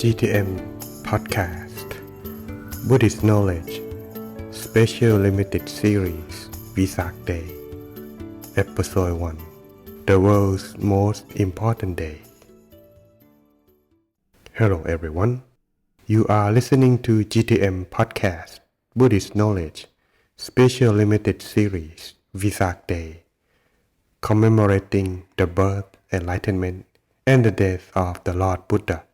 GTM Podcast Buddhist Knowledge Special Limited Series Vesak Day EP01 The World's Most Important Day. Hello everyone. You are listening to GTM Podcast Buddhist Knowledge Special Limited Series Vesak Day, commemorating the birth, enlightenment, and the death of the Lord Buddha.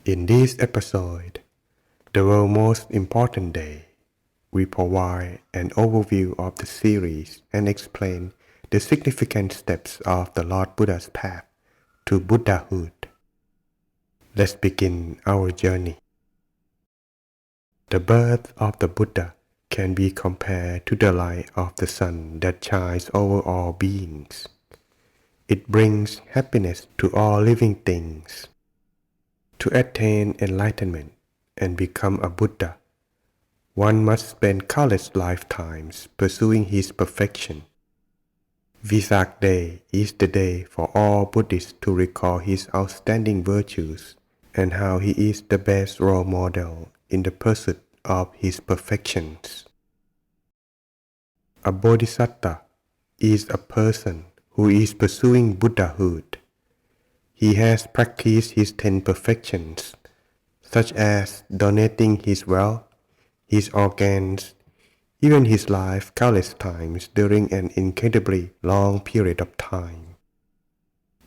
In this episode, The World's Most Important Day, we provide an overview of the series and explain the significant steps of the Lord Buddha's path to Buddhahood. Let's begin our journey. The birth of the Buddha can be compared to the light of the sun that shines over all beings. It brings happiness to all living things. To attain enlightenment and become a Buddha, one must spend countless lifetimes pursuing his perfection. Vesak Day is the day for all Buddhists to recall his outstanding virtues and how he is the best role model in the pursuit of his perfections. A Bodhisattva is a person who is pursuing Buddhahood. He has practiced his 10 perfections, such as donating his wealth, his organs, even his life countless times during an incredibly long period of time.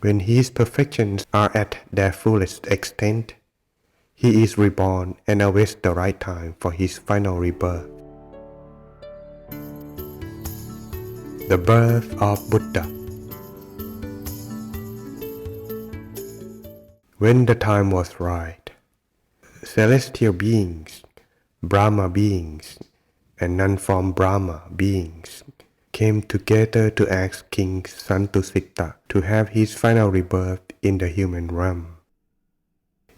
When his perfections are at their fullest extent, he is reborn and awaits the right time for his final rebirth. The birth of Buddha. When the time was right, celestial beings, Brahma beings, and non-form Brahma beings came together to ask King Santusitta to have his final rebirth in the human realm.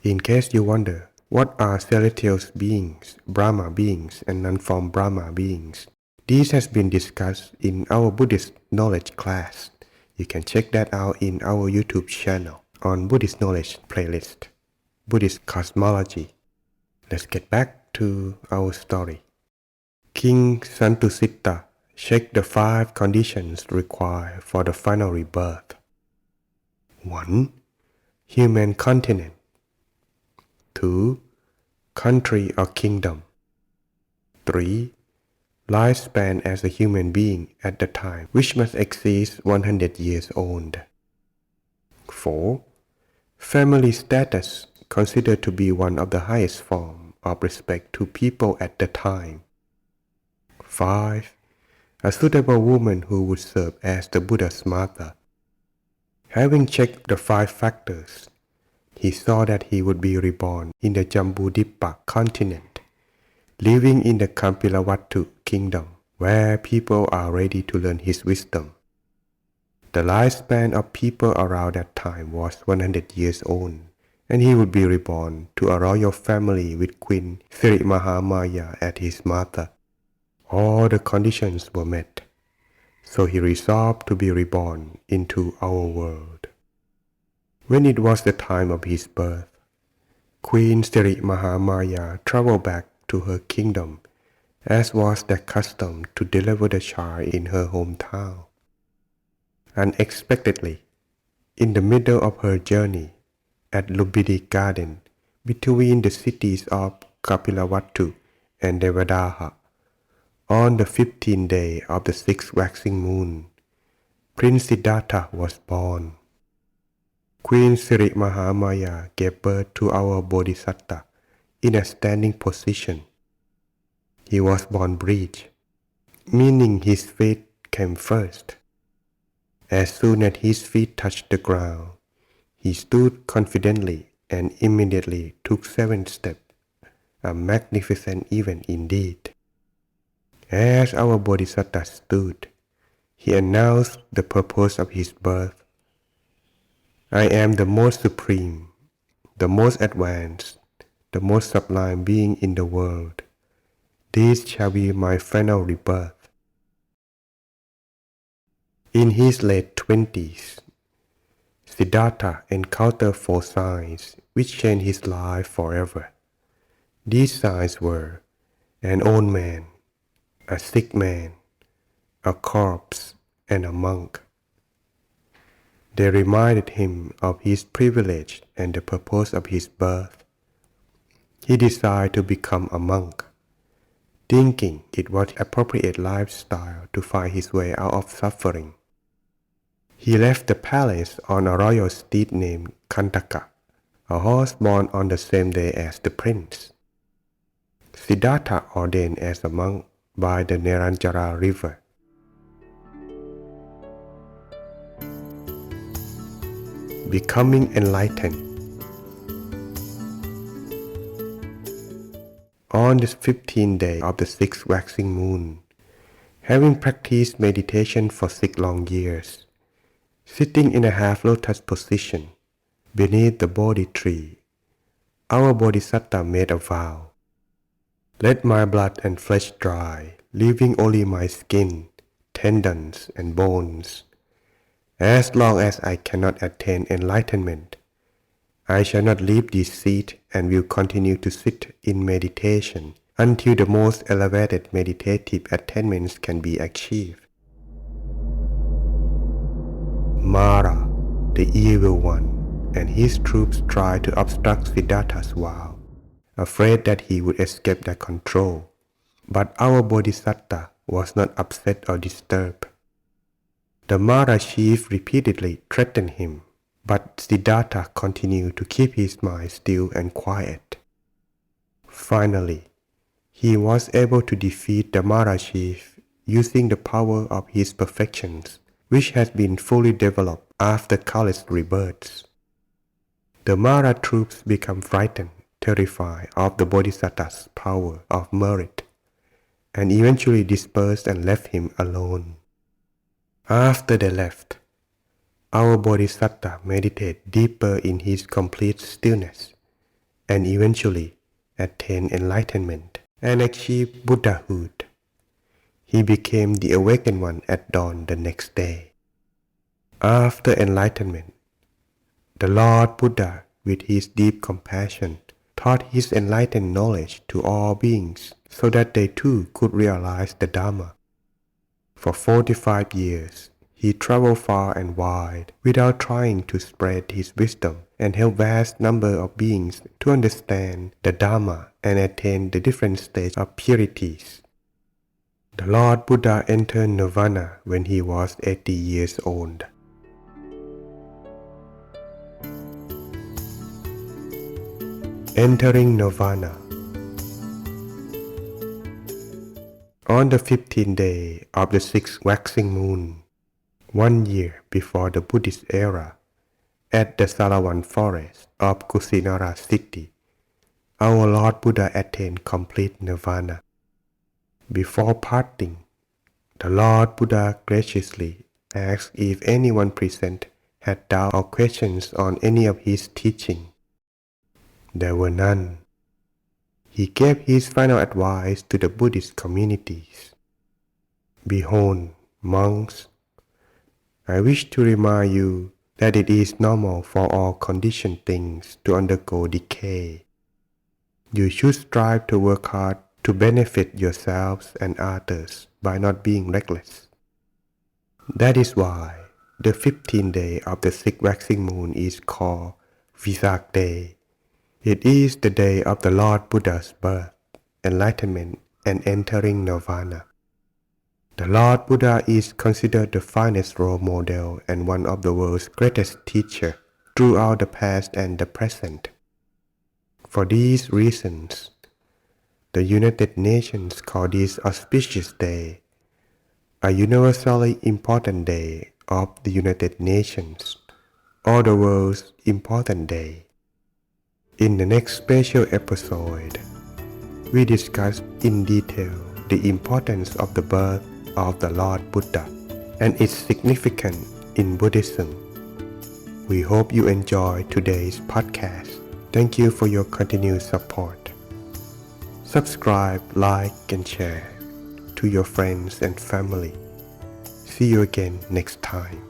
In case you wonder, what are celestial beings, Brahma beings, and non-form Brahma beings? This has been discussed in our Buddhist knowledge class. You can check that out in our YouTube channel on Buddhist knowledge playlist, Buddhist cosmology. Let's get back to our story. King Santusitta checked the 5 conditions required for the final rebirth. 1. Human continent. 2. Country or kingdom. 3. Lifespan as a human being at the time, which must exceed 100 years old. 4. Family status, considered to be one of the highest forms of respect to people at the time. 5. A suitable woman who would serve as the Buddha's mother. Having checked the 5 factors, he saw that he would be reborn in the Jambudvipa continent, living in the Kapilavatthu kingdom, where people are ready to learn his wisdom. The lifespan of people around that time was 100 years old, and he would be reborn to a royal family with Queen Sri Mahamaya as his mother. All the conditions were met, so he resolved to be reborn into our world. When it was the time of his birth, Queen Sri Mahamaya traveled back to her kingdom, as was their custom to deliver the child in her hometown. Unexpectedly, in the middle of her journey, at Lumbini Garden, between the cities of Kapilavatthu and Devadaha, on the 15th day of the 6th waxing moon, Prince Siddhartha was born. Queen Sri Mahamaya gave birth to our Bodhisattva in a standing position. He was born breech, meaning his feet came first. As soon as his feet touched the ground, he stood confidently and immediately took 7 steps, a magnificent event indeed. As our Bodhisattva stood, he announced the purpose of his birth. I am the most supreme, the most advanced, the most sublime being in the world. This shall be my final rebirth. In his late 20s, Siddhartha encountered 4 signs which changed his life forever. These signs were an old man, a sick man, a corpse, and a monk. They reminded him of his privilege and the purpose of his birth. He decided to become a monk, thinking it was an appropriate lifestyle to find his way out of suffering. He left the palace on a royal steed named Kantaka, a horse born on the same day as the prince. Siddhartha ordained as a monk by the Neranjara river. Becoming enlightened. On the 15th day of the 6th waxing moon, having practiced meditation for 6 long years, sitting in a half-lotus position beneath the Bodhi tree, our Bodhisattva made a vow. Let my blood and flesh dry, leaving only my skin, tendons, and bones. As long as I cannot attain enlightenment, I shall not leave this seat and will continue to sit in meditation until the most elevated meditative attainments can be achieved. Mara, the evil one, and his troops tried to obstruct Siddhartha's vow, afraid that he would escape their control. But our Bodhisattva was not upset or disturbed. The Mara chief repeatedly threatened him, but Siddhartha continued to keep his mind still and quiet. Finally, he was able to defeat the Mara chief using the power of his perfections, which has been fully developed after countless rebirths. The Mara troops became frightened, terrified of the Bodhisattva's power of merit, and eventually dispersed and left him alone. After they left, our Bodhisattva meditated deeper in his complete stillness, and eventually attained enlightenment and achieved Buddhahood. He became the awakened one at dawn the next day. After enlightenment, the Lord Buddha, with his deep compassion, taught his enlightened knowledge to all beings so that they too could realize the Dhamma. For 45 years, he traveled far and wide without trying to spread his wisdom and help vast number of beings to understand the Dhamma and attain the different stages of purities. The Lord Buddha entered Nirvana when he was 80 years old. Entering Nirvana. On the 15th day of the 6th waxing moon, 1 year before the Buddhist era, at the Salawan forest of Kusinara city, our Lord Buddha attained complete Nirvana. Before parting, the Lord Buddha graciously asked if anyone present had doubt or questions on any of his teaching. There were none. He gave his final advice to the Buddhist communities. Behold, monks, I wish to remind you that it is normal for all conditioned things to undergo decay. You should strive to work hard to benefit yourselves and others by not being reckless. That is why the 15th day of the 6th waxing moon is called Vesak day. It is the day of the Lord Buddha's birth, enlightenment, and entering Nirvana. The Lord Buddha is considered the finest role model and one of the world's greatest teachers throughout the past and the present. For these reasons, the United Nations call this auspicious day a universally important day of the United Nations, or the world's important day. In the next special episode, we discuss in detail the importance of the birth of the Lord Buddha and its significance in Buddhism. We hope you enjoyed today's podcast. Thank you for your continued support. Subscribe, like, and share to your friends and family. See you again next time.